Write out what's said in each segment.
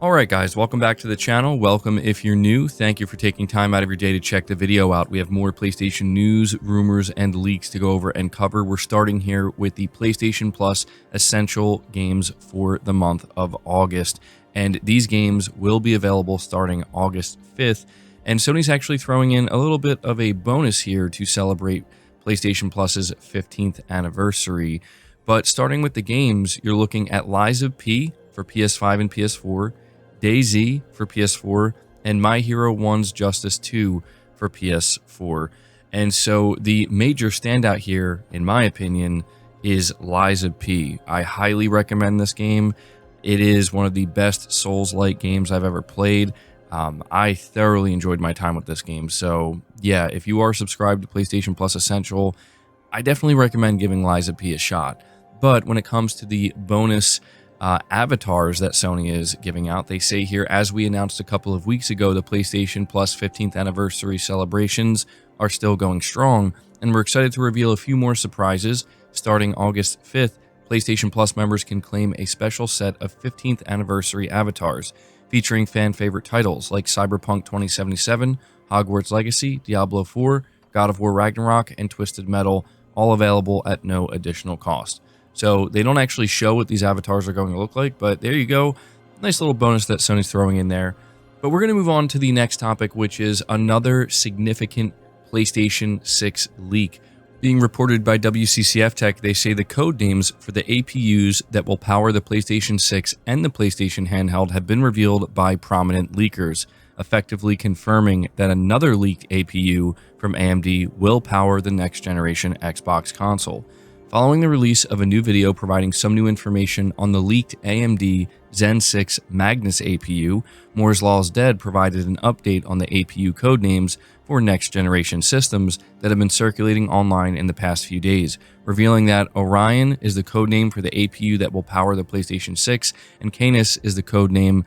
Alright guys, welcome back to the channel. Welcome if you're new. Thank you for taking time out of your day to check the video out. We have more PlayStation news, rumors, and leaks to go over and cover. We're starting here with the PlayStation Plus Essential games for the month of August. And these games will be available starting August 5th. And Sony's actually throwing in a little bit of a bonus here to celebrate PlayStation Plus's 15th anniversary. But starting with the games, you're looking at Lies of P for PS5 and PS4, DayZ for PS4, and My Hero 1's Justice 2 for PS4. And so the major standout here, in my opinion, is Lies of P. I highly recommend this game. It is one of the best Souls-like games I've ever played. I thoroughly enjoyed my time with this game. So yeah, if you are subscribed to PlayStation Plus Essential, I definitely recommend giving Lies of P a shot. But when it comes to the bonus avatars that Sony is giving out, they say here, as we announced a couple of weeks ago, the PlayStation Plus 15th anniversary celebrations are still going strong, and we're excited to reveal a few more surprises. Starting August 5th, PlayStation Plus members can claim a special set of 15th anniversary avatars, featuring fan-favorite titles like Cyberpunk 2077, Hogwarts Legacy, Diablo 4, God of War Ragnarok, and Twisted Metal, all available at no additional cost. So they don't actually show what these avatars are going to look like, but there you go. Nice little bonus that Sony's throwing in there. But we're going to move on to the next topic, which is another significant PlayStation 6 leak. Being reported by WCCF Tech, they say the code names for the APUs that will power the PlayStation 6 and the PlayStation handheld have been revealed by prominent leakers, effectively confirming that another leaked APU from AMD will power the next generation Xbox console. Following the release of a new video providing some new information on the leaked AMD Zen 6 Magnus APU, Moore's Law is Dead provided an update on the APU codenames for next-generation systems that have been circulating online in the past few days, revealing that Orion is the codename for the APU that will power the PlayStation 6, and Canis is the codename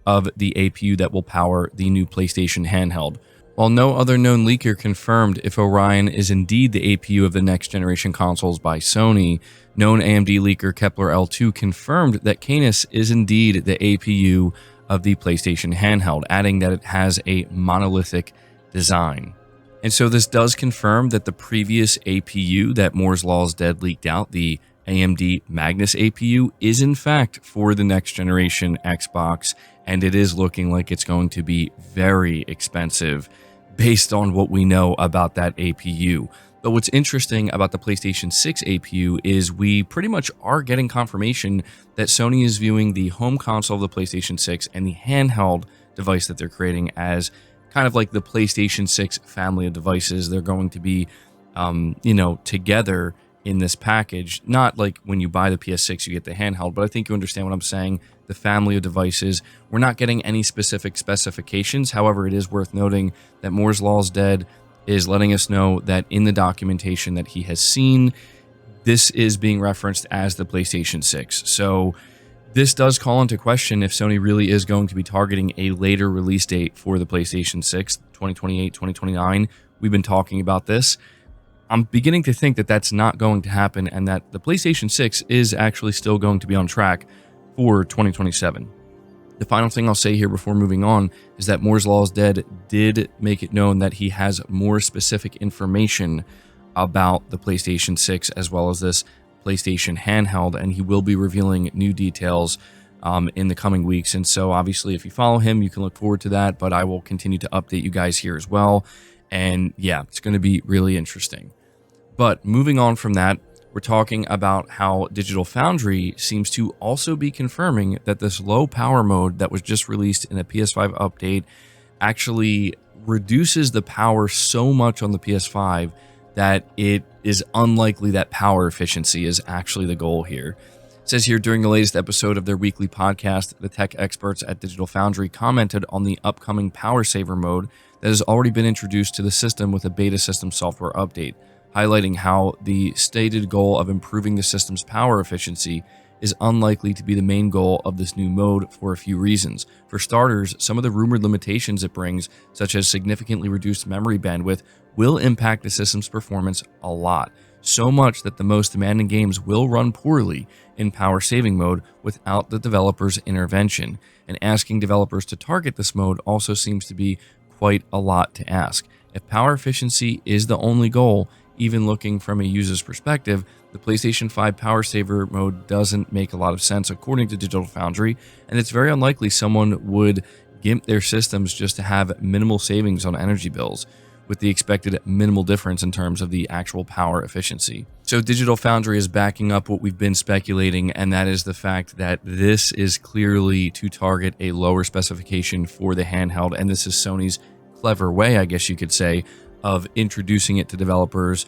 of the APU that will power the new PlayStation handheld. While no other known leaker confirmed if Orion is indeed the APU of the next-generation consoles by Sony, known AMD leaker Kepler L2 confirmed that Canis is indeed the APU of the PlayStation handheld, adding that it has a monolithic design. And so this does confirm that the previous APU that Moore's Law is Dead leaked out, the AMD Magnus APU, is in fact for the next-generation Xbox, and it is looking like it's going to be very expensive based on what we know about that APU. But what's interesting about the PlayStation 6 APU is we pretty much are getting confirmation that Sony is viewing the home console of the PlayStation 6 and the handheld device that they're creating as kind of like the PlayStation 6 family of devices. They're going to be, together in this package. Not like when you buy the PS6 you get the handheld, but I think you understand what I'm saying. The family of devices. We're not getting any specific specifications. However, it is worth noting that Moore's Law is Dead is letting us know that in the documentation that he has seen, this is being referenced as the PlayStation 6. So this does call into question if Sony really is going to be targeting a later release date for the PlayStation 6, 2028, 2029. We've been talking about this. I'm beginning to think that that's not going to happen and that the PlayStation 6 is actually still going to be on track for 2027. The final thing I'll say here before moving on is that Moore's Law is Dead did make it known that he has more specific information about the PlayStation 6 as well as this PlayStation handheld, and he will be revealing new details in the coming weeks. And so obviously if you follow him, you can look forward to that, but I will continue to update you guys here as well. And yeah, it's going to be really interesting. But moving on from that, we're talking about how Digital Foundry seems to also be confirming that this low power mode that was just released in a PS5 update actually reduces the power so much on the PS5 that it is unlikely that power efficiency is actually the goal here. It says here, during the latest episode of their weekly podcast, the tech experts at Digital Foundry commented on the upcoming power saver mode that has already been introduced to the system with a beta system software update, highlighting how the stated goal of improving the system's power efficiency is unlikely to be the main goal of this new mode for a few reasons. For starters, some of the rumored limitations it brings, such as significantly reduced memory bandwidth, will impact the system's performance a lot. so much that the most demanding games will run poorly in power saving mode without the developer's intervention. And asking developers to target this mode also seems to be quite a lot to ask. If power efficiency is the only goal, even looking from a user's perspective, the PlayStation 5 power saver mode doesn't make a lot of sense according to Digital Foundry, and it's very unlikely someone would gimp their systems just to have minimal savings on energy bills, with the expected minimal difference in terms of the actual power efficiency. So Digital Foundry is backing up what we've been speculating, and that is the fact that this is clearly to target a lower specification for the handheld, and this is Sony's clever way, I guess you could say, of introducing it to developers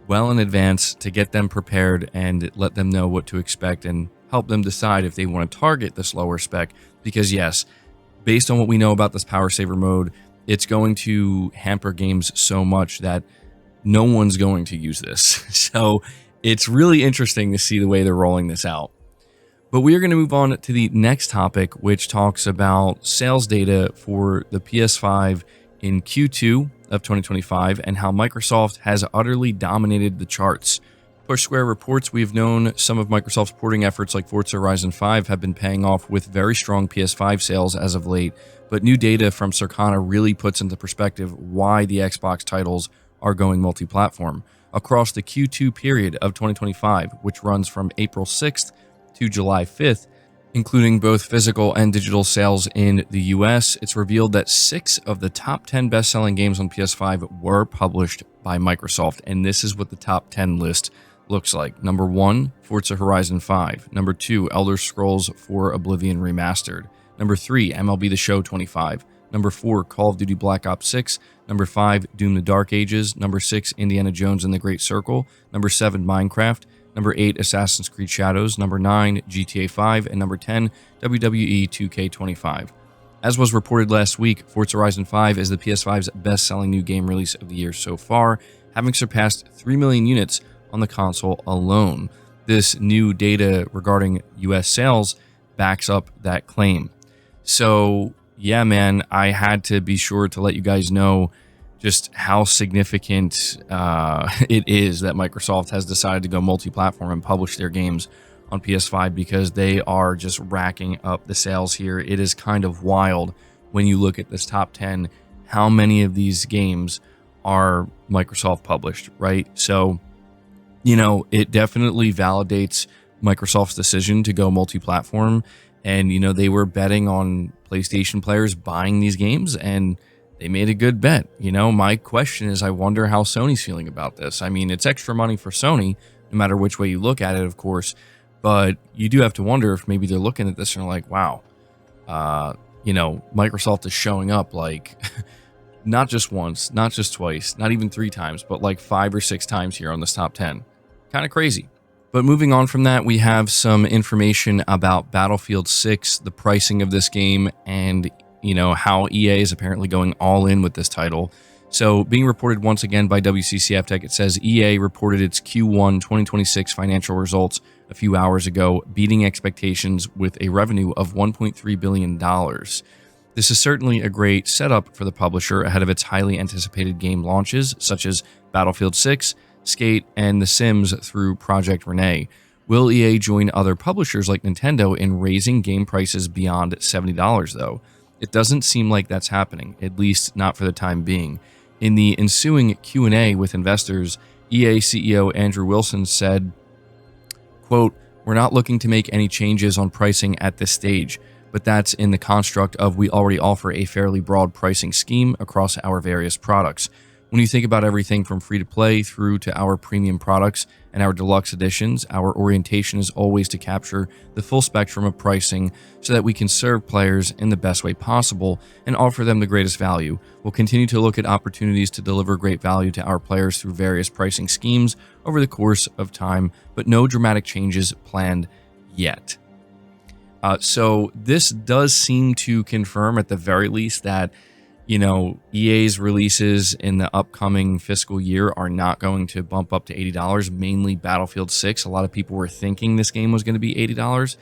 well in advance to get them prepared and let them know what to expect and help them decide if they want to target this lower spec. Because yes, based on what we know about this power saver mode, it's going to hamper games so much that no one's going to use this. So it's really interesting to see the way they're rolling this out. But we are going to move on to the next topic, which talks about sales data for the PS5 in Q2 of 2025 and how Microsoft has utterly dominated the charts. Push Square reports we've known some of Microsoft's porting efforts like Forza Horizon 5 have been paying off with very strong PS5 sales as of late, but new data from Circana really puts into perspective why the Xbox titles are going multi-platform. Across the Q2 period of 2025, which runs from April 6th to July 5th, including both physical and digital sales in the US, it's revealed that 6 of the top 10 best-selling games on PS5 were published by Microsoft, and this is what the top 10 list looks like. Number 1, Forza Horizon 5. Number 2, Elder Scrolls 4 Oblivion Remastered. Number 3, MLB The Show 25. Number 4, Call of Duty Black Ops 6. Number 5, Doom The Dark Ages. Number 6, Indiana Jones and the Great Circle. Number 7, Minecraft. Number 8, Assassin's Creed Shadows. Number 9, GTA 5. And number 10, WWE 2K25. As was reported last week, Forza Horizon 5 is the PS5's best-selling new game release of the year so far, having surpassed 3 million units on the console alone. This new data regarding US sales backs up that claim. So, yeah, man, I had to be sure to let you guys know just how significant it is that Microsoft has decided to go multi-platform and publish their games on PS5, because they are just racking up the sales here. It is kind of wild when you look at this top 10, how many of these games are Microsoft published, right? So, you know, it definitely validates Microsoft's decision to go multi-platform. And, you know, they were betting on PlayStation players buying these games, and they made a good bet. You know, my question is, I wonder how Sony's feeling about this. I mean, it's extra money for Sony, no matter which way you look at it, of course. But you do have to wonder if maybe they're looking at this and they're like, wow, you know, Microsoft is showing up like not just once, not just twice, not even 3 times, but like 5 or 6 times here on this top 10. Kind of crazy. But moving on from that, we have some information about Battlefield 6, the pricing of this game, and, you know, how EA is apparently going all in with this title. So, being reported once again by WCCF Tech, it says EA reported its Q1 2026 financial results a few hours ago, beating expectations with a revenue of $1.3 billion. This is certainly a great setup for the publisher ahead of its highly anticipated game launches, such as Battlefield 6, Skate, and The Sims through Project Renee. Will EA join other publishers like Nintendo in raising game prices beyond $70, though? It doesn't seem like that's happening, at least not for the time being. In the ensuing Q&A with investors, EA CEO Andrew Wilson said, quote, "We're not looking to make any changes on pricing at this stage, but that's in the construct of we already offer a fairly broad pricing scheme across our various products. When you think about everything from free-to-play through to our premium products and our deluxe editions, our orientation is always to capture the full spectrum of pricing so that we can serve players in the best way possible and offer them the greatest value. We'll continue to look at opportunities to deliver great value to our players through various pricing schemes over the course of time, but no dramatic changes planned yet." So this does seem to confirm at the very least that, you know, EA's releases in the upcoming fiscal year are not going to bump up to $80, mainly Battlefield 6. A lot of people were thinking this game was going to be $80,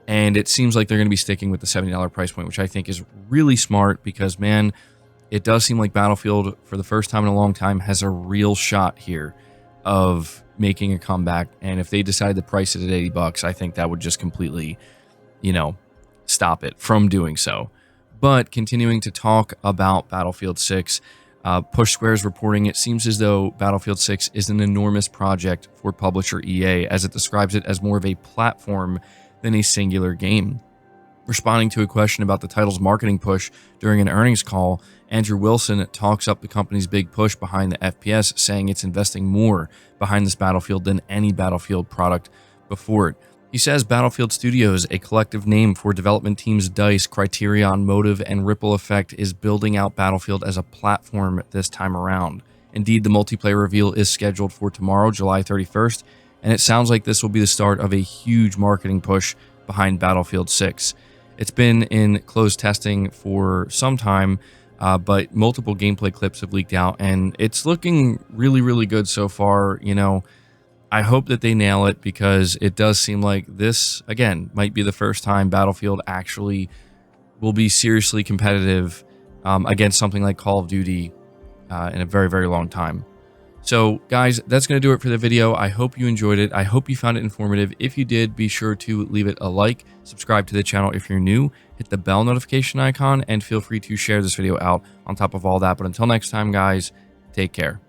and it seems like they're going to be sticking with the $70 price point, which I think is really smart because, man, it does seem like Battlefield, for the first time in a long time, has a real shot here of making a comeback. And if they decide to price it at $80, I think that would just completely, stop it from doing so. But continuing to talk about Battlefield 6, Push Square's reporting it seems as though Battlefield 6 is an enormous project for publisher EA, as it describes it as more of a platform than a singular game. Responding to a question about the title's marketing push during an earnings call, Andrew Wilson talks up the company's big push behind the FPS, saying it's investing more behind this Battlefield than any Battlefield product before it. He says Battlefield Studios, a collective name for development teams DICE, Criterion, Motive, and Ripple Effect, is building out Battlefield as a platform this time around. Indeed, the multiplayer reveal is scheduled for tomorrow, July 31st, and it sounds like this will be the start of a huge marketing push behind Battlefield 6. It's been in closed testing for some time, but multiple gameplay clips have leaked out, and it's looking really, really good so far. I hope that they nail it, because it does seem like this, again, might be the first time Battlefield actually will be seriously competitive against something like Call of Duty in a very, very long time. So, guys, that's going to do it for the video. I hope you enjoyed it. I hope you found it informative. If you did, be sure to leave it a like, subscribe to the channel if you're new, hit the bell notification icon, and feel free to share this video out on top of all that. But until next time, guys, take care.